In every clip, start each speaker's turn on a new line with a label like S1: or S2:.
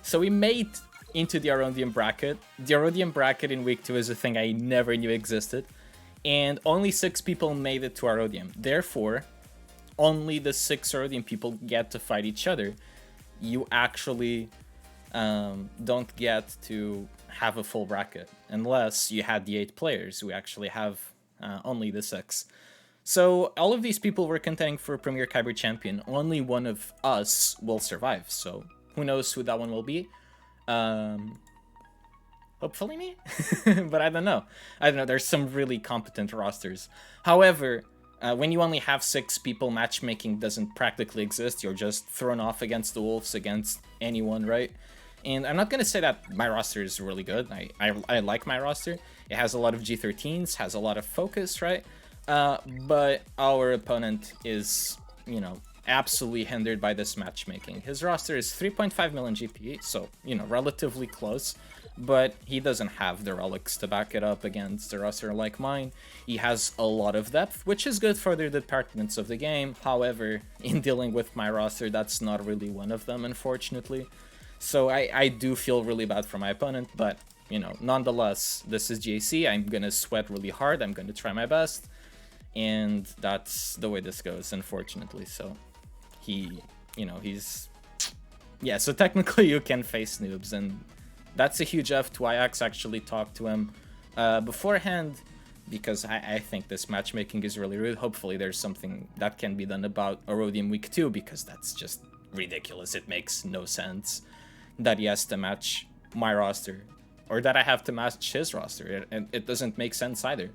S1: So we made into the Aurodium bracket. The Aurodium bracket in week 2 is a thing I never knew existed. And only 6 people made it to Aurodium. Therefore, only the 6 Aurodium people get to fight each other. You actually don't get to have a full bracket unless you had the 8 players. We actually have only the 6. So all of these people were contending for Premier Kyber Champion. Only one of us will survive. So who knows who that one will be. Hopefully me? But I don't know. There's some really competent rosters. However, when you only have 6 people, matchmaking doesn't practically exist. You're just thrown off against the wolves, against anyone, right? And I'm not going to say that my roster is really good. I like my roster. It has a lot of G13s, has a lot of focus, right? But our opponent is, absolutely hindered by this matchmaking. His roster is 3.5 million GP, so, relatively close. But he doesn't have the relics to back it up against a roster like mine. He has a lot of depth, which is good for the departments of the game. However, in dealing with my roster, that's not really one of them, unfortunately. So I do feel really bad for my opponent, but, nonetheless, this is GAC. I'm gonna sweat really hard. I'm gonna try my best. And that's the way this goes, unfortunately. So he's... Yeah, so technically you can face noobs, and that's a huge F to Ajax. Actually talked to him beforehand, because I think this matchmaking is really rude. Hopefully there's something that can be done about Aurodium week 2, because that's just ridiculous. It makes no sense that he has to match my roster, or that I have to match his roster. It doesn't make sense either.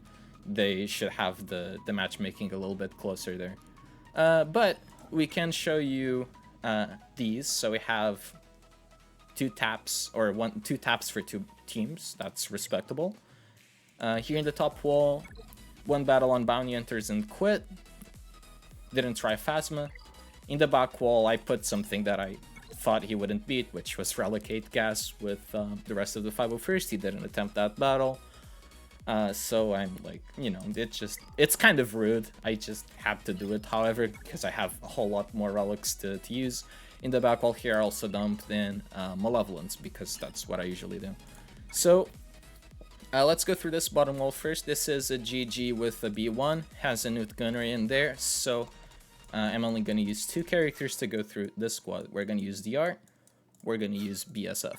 S1: They should have the matchmaking a little bit closer there. But we can show you these. So we have 2 taps, or 2 taps for 2 teams. That's respectable. Here in the top wall, 1 battle on Bounty Hunters and quit. Didn't try Phasma. In the back wall, I put something that I thought he wouldn't beat, which was Relicate Gas with the rest of the 501st. He didn't attempt that battle. So I'm like, it's kind of rude. I just had to do it, however, because I have a whole lot more relics to use. In the back wall here, I also dumped in Malevolence, because that's what I usually do. So let's go through this bottom wall first. This is a GG with a B1, has a Newt Gunnery in there, so I'm only going to use 2 characters to go through this squad. We're going to use DR, we're going to use BSF.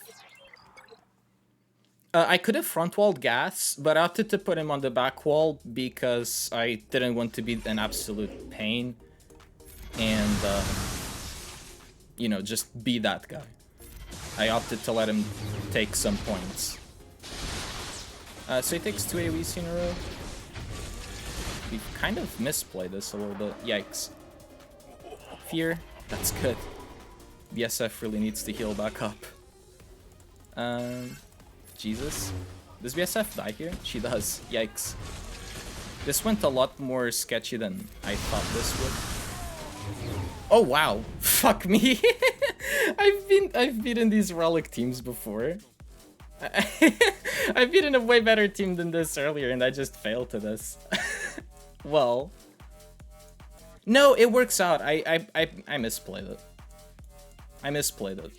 S1: I could have front-walled Gas, but I opted to put him on the back wall because I didn't want to be an absolute pain and, just be that guy. I opted to let him take some points. So he takes 2 AoEs in a row. We kind of misplayed this a little bit. Yikes. Fear, that's good. BSF really needs to heal back up. Jesus. Does BSF die here? She does. Yikes. This went a lot more sketchy than I thought this would. Oh wow. Fuck me. I've beaten these relic teams before. I've beaten a way better team than this earlier, and I just failed to this. Well. No, it works out. I misplayed it. I misplayed it.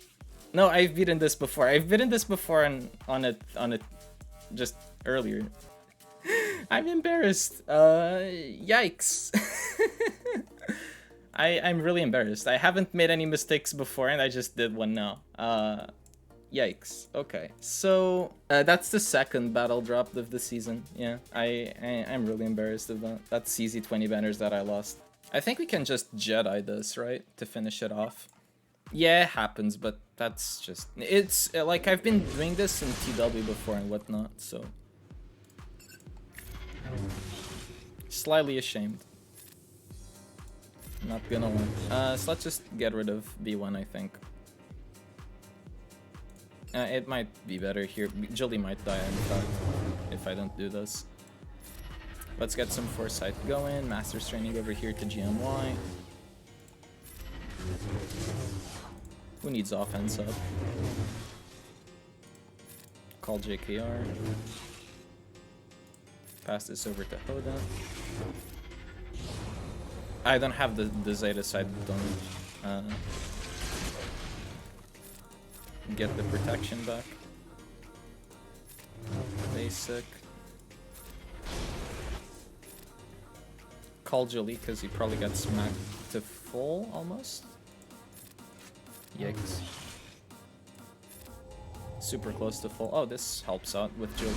S1: No, I've beaten this before. I've beaten this before on it just earlier. I'm embarrassed. Yikes. I'm really embarrassed. I haven't made any mistakes before, and I just did one now. Yikes. Okay, so that's the second battle drop of the season. Yeah, I'm really embarrassed of that. That's easy 20 banners that I lost. I think we can just Jedi this, right, to finish it off. Yeah, it happens, but that's just... It's, like, I've been doing this in TW before and whatnot, so... Slightly ashamed. Not gonna lie. So let's just get rid of B1, I think. It might be better here. Julie might die, in fact, if I don't do this. Let's get some Foresight going. Master's Training over here to GMY. Who needs offense up? Call JKR. Pass this over to Hoda. I don't have the Zeta side, don't. Get the protection back. Basic. Call Jolie because he probably got smacked to full almost. Yikes. Super close to full. Oh, this helps out with Jolie.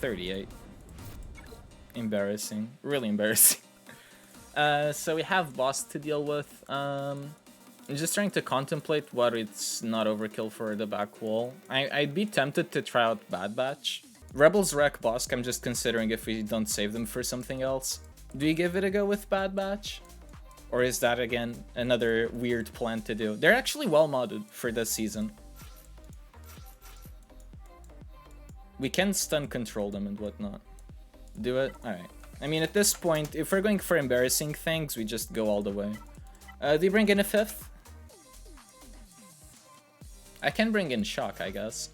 S1: 38. Embarrassing. Really embarrassing. So we have boss to deal with. I'm just trying to contemplate what it's not overkill for the back wall. I'd be tempted to try out Bad Batch. Rebels wreck Bosk, I'm just considering if we don't save them for something else. Do we give it a go with Bad Batch? Or is that, again, another weird plan to do? They're actually well modded for this season. We can stun control them and whatnot. Do it? Alright. I mean, at this point, if we're going for embarrassing things, we just go all the way. Do you bring in a 5th? I can bring in Shock, I guess.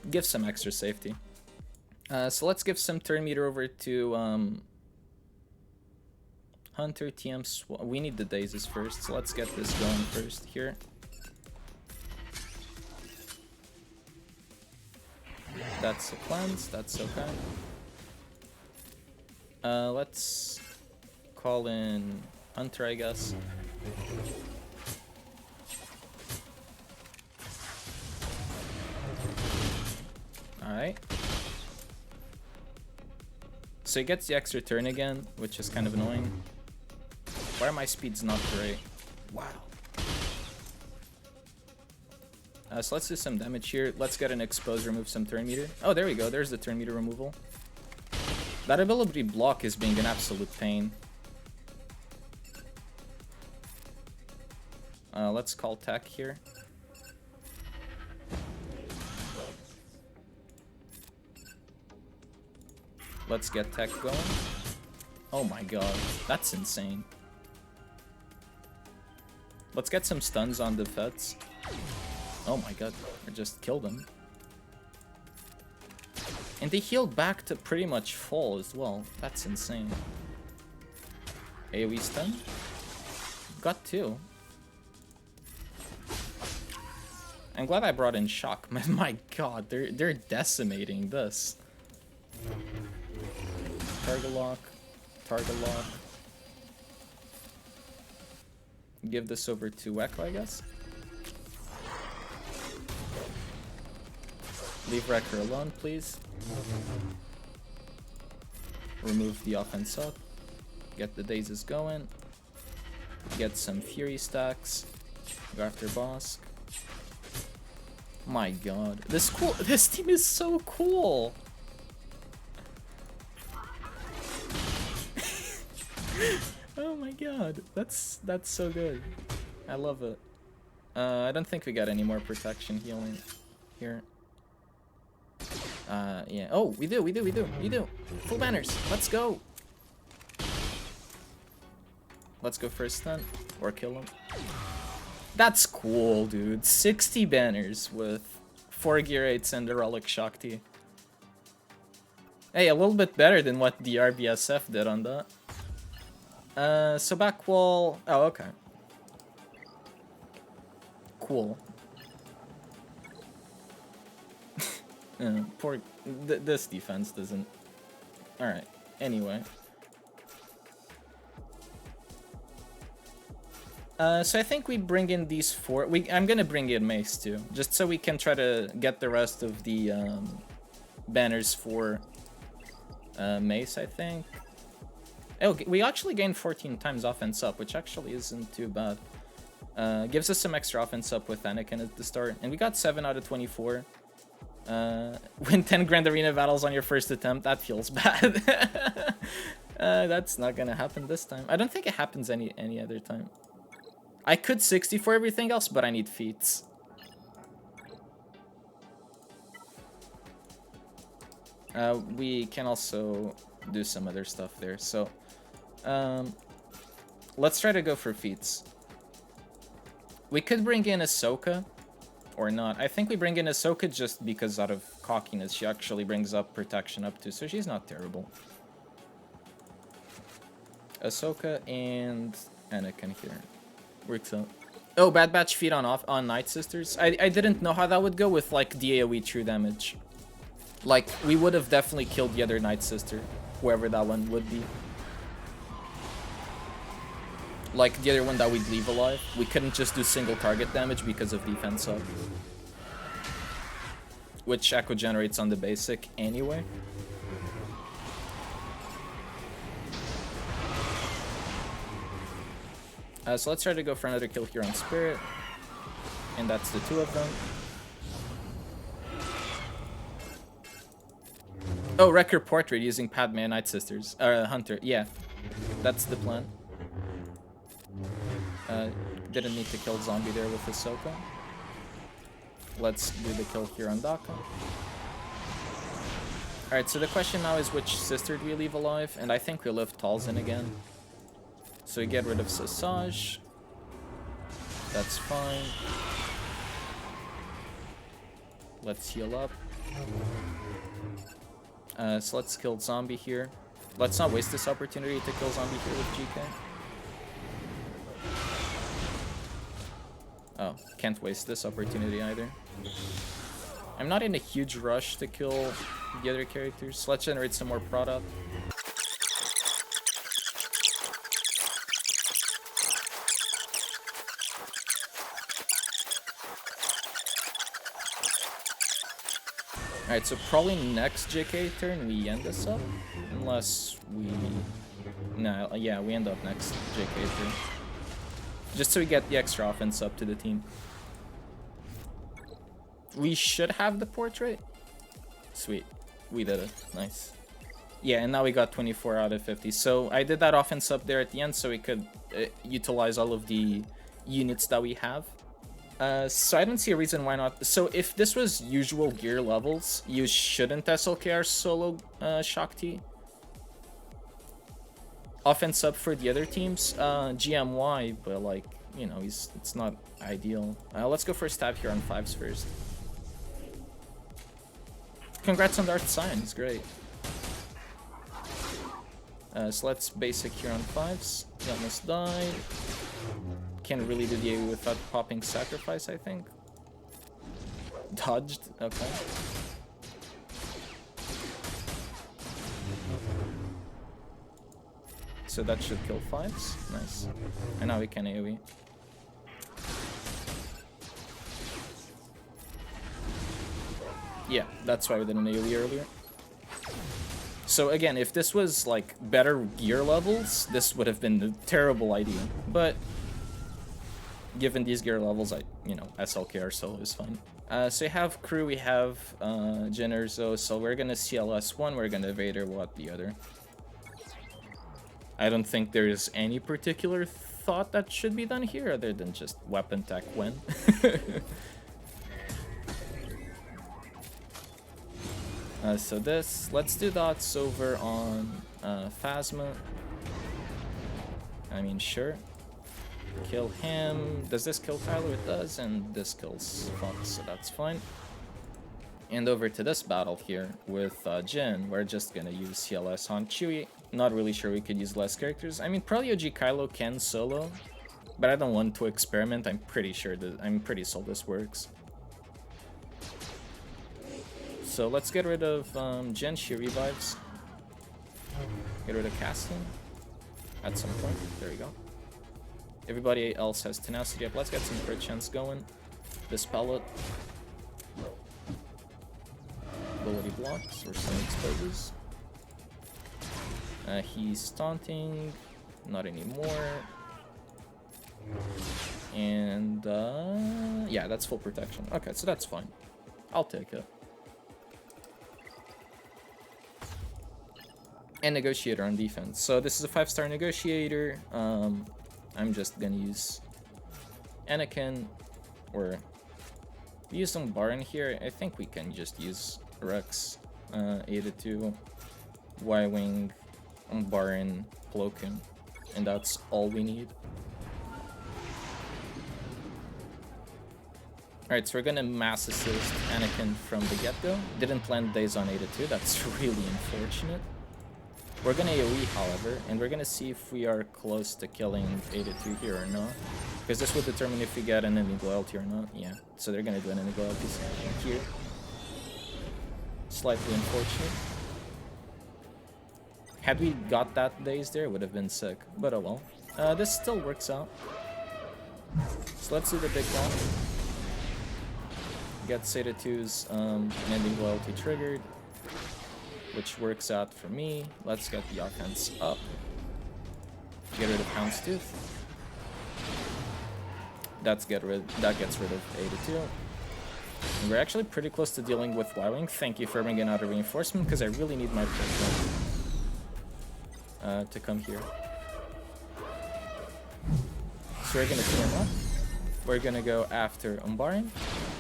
S1: Give some extra safety. So let's give some turn meter over to Hunter, TM, we need the daisies first, so let's get this going first here. That's a cleanse, that's okay. Let's call in Hunter, I guess. Alright. So he gets the extra turn again, which is kind of annoying. Why are my speeds not great? Wow. So let's do some damage here. Let's get an expose, remove some turn meter. Oh, there we go. There's the turn meter removal. That ability block is being an absolute pain. Let's call tech here. Let's get tech going. Oh my god, that's insane. Let's get some stuns on the Fets. Oh my god, I just killed them. And they healed back to pretty much full as well. That's insane. AoE stun? Got 2. I'm glad I brought in Shock. My god, they're decimating this. Target lock. Target lock. Give this over to Echo, I guess. Leave Wrecker alone, please. Remove the offense up. Get the daisies going. Get some Fury stacks. Go after Bosk. My god. This team is so cool! Oh my god. That's so good. I love it. I don't think we got any more protection healing here. Yeah. Oh, we do. Full banners. Let's go. Let's go for a stun or kill him. That's cool, dude. 60 banners with 4 Gear 8s and a Relic Shakti. Hey, a little bit better than what the RBSF did on that. So back wall. Oh, okay. Cool. Poor. This defense doesn't. Alright. Anyway. So I think we bring in these 4. I'm gonna bring in Mace too, just so we can try to get the rest of the banners for Mace, I think. Oh, we actually gained 14 times offense up, which actually isn't too bad. Gives us some extra offense up with Anakin at the start, and we got 7 out of 24. Win 10 Grand Arena battles on your first attempt. That feels bad. That's not gonna happen this time. I don't think it happens any other time. I could 60 for everything else, but I need feats. We can also do some other stuff there. So, let's try to go for feats. We could bring in Ahsoka, or not. I think we bring in Ahsoka just because out of cockiness, she actually brings up protection up too, so she's not terrible. Ahsoka and Anakin here. Works out. Oh, Bad Batch feed on Night Sisters. I didn't know how that would go with like the AoE true damage. Like we would have definitely killed the other Night Sister, whoever that one would be. Like the other one that we'd leave alive. We couldn't just do single target damage because of defense up. Which Echo generates on the basic anyway. So let's try to go for another kill here on Spirit. And that's the two of them. Oh, Wrecker Portrait using Padme and Night Sisters. Hunter, yeah. That's the plan. Didn't need to kill Zombie there with Ahsoka. Let's do the kill here on Daka. Alright, so the question now is which sister do we leave alive? And I think we left Talzin again. So we get rid of Sasaj. That's fine. Let's heal up. So let's kill Zombie here. Let's not waste this opportunity to kill Zombie here with GK. Oh, can't waste this opportunity either. I'm not in a huge rush to kill the other characters. So let's generate some more product. Alright, so probably next JK turn we end this up. Unless we... No, yeah, we end up next JK turn. Just so we get the extra offense up to the team. We should have the portrait. Sweet. We did it. Nice. Yeah, and now we got 24 out of 50. So I did that offense up there at the end so we could utilize all of the units that we have. So I don't see a reason why not. So if this was usual gear levels, you shouldn't SLKR solo Shakti. Offense up for the other teams, GMY, but like, you know, it's not ideal. Let's go for a stab here on 5s first. Congrats on Darth Sign, it's great. So let's basic here on 5s. He almost died. Can't really do the AoE without popping Sacrifice, I think. Dodged, okay. So that should kill 5s, nice. And now we can AoE. Yeah, that's why we did an AoE earlier. So again, if this was like better gear levels, this would have been a terrible idea. But given these gear levels, SLKR solo is fine. So we have crew, we have Generzo, so we're gonna CLS one, we're gonna Vader Watt the other. I don't think there's any particular thought that should be done here other than just weapon tech win. So let's do dots over on Phasma. I mean, sure. Kill him. Does this kill Kylo? It does, and this kills Fox, so that's fine. And over to this battle here with Jin, we're just gonna use CLS on Chewie. Not really sure we could use less characters. I mean, probably OG Kylo can solo, but I don't want to experiment. I'm pretty sure this works. So let's get rid of Jen. She revives. Get rid of Casting at some point. There we go. Everybody else has tenacity up. Let's get some crit chance going. Dispel it. Ability blocks or some exposes. He's taunting. Not anymore. And yeah, that's full protection. Okay, so that's fine. I'll take it. And Negotiator on defense. So this is a 5-star Negotiator. I'm just gonna use Anakin, or use some Baron here. I think we can just use Rex, Ada 2, Y-Wing, Baron, Plo Koon, and that's all we need. Alright, so we're gonna mass assist Anakin from the get-go. Didn't land days on Ada 2, that's really unfortunate. We're gonna AoE, however, and we're gonna see if we are close to killing 82 here or not. Because this will determine if we get an enemy loyalty or not. Yeah, so they're gonna do an enemy loyalty here. Slightly unfortunate. Had we got that daze there, it would have been sick. But oh well. This still works out. So let's do the big one. Get Zeta 2's ending loyalty triggered, which works out for me. Let's get the offense up. Get rid of Houndstooth. That gets rid of 82. And we're actually pretty close to dealing with Y-Wing. Thank you for bringing out a reinforcement, because I really need my Pokemon to come here. So we're gonna team up. We're gonna go after Umbaran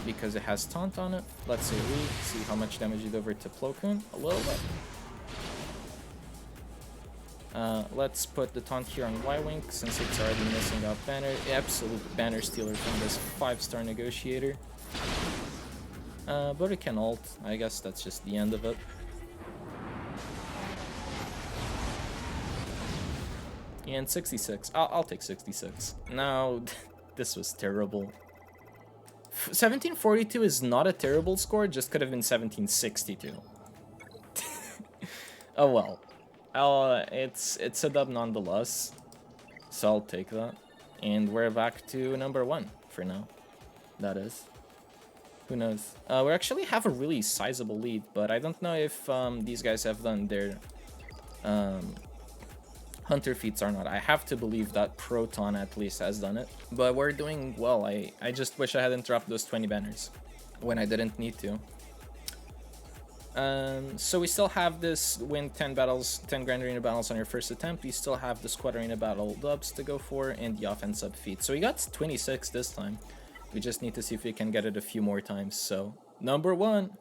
S1: because it has taunt on it. Let's say we see how much damage you do over to Plo Koon. A little bit. Let's put the taunt here on Y-Wing since it's already missing out banner. Absolute banner stealer from this 5-star negotiator. But it can ult. I guess that's just the end of it. And 66. I'll take 66. Now, this was terrible. 1742 is not a terrible score, just could have been 1762. Oh well. It's a dub nonetheless. So I'll take that. And we're back to number 1 for now. That is. Who knows? We actually have a really sizable lead, but I don't know if these guys have done their Hunter feats or not. I have to believe that Proton at least has done it. But we're doing well. I just wish I hadn't dropped those 20 banners when I didn't need to. So we still have this win 10 battles, 10 Grand Arena battles on your first attempt. We still have the Squad Arena battle dubs to go for and the offensive feat. So we got 26 this time. We just need to see if we can get it a few more times. So, number 1.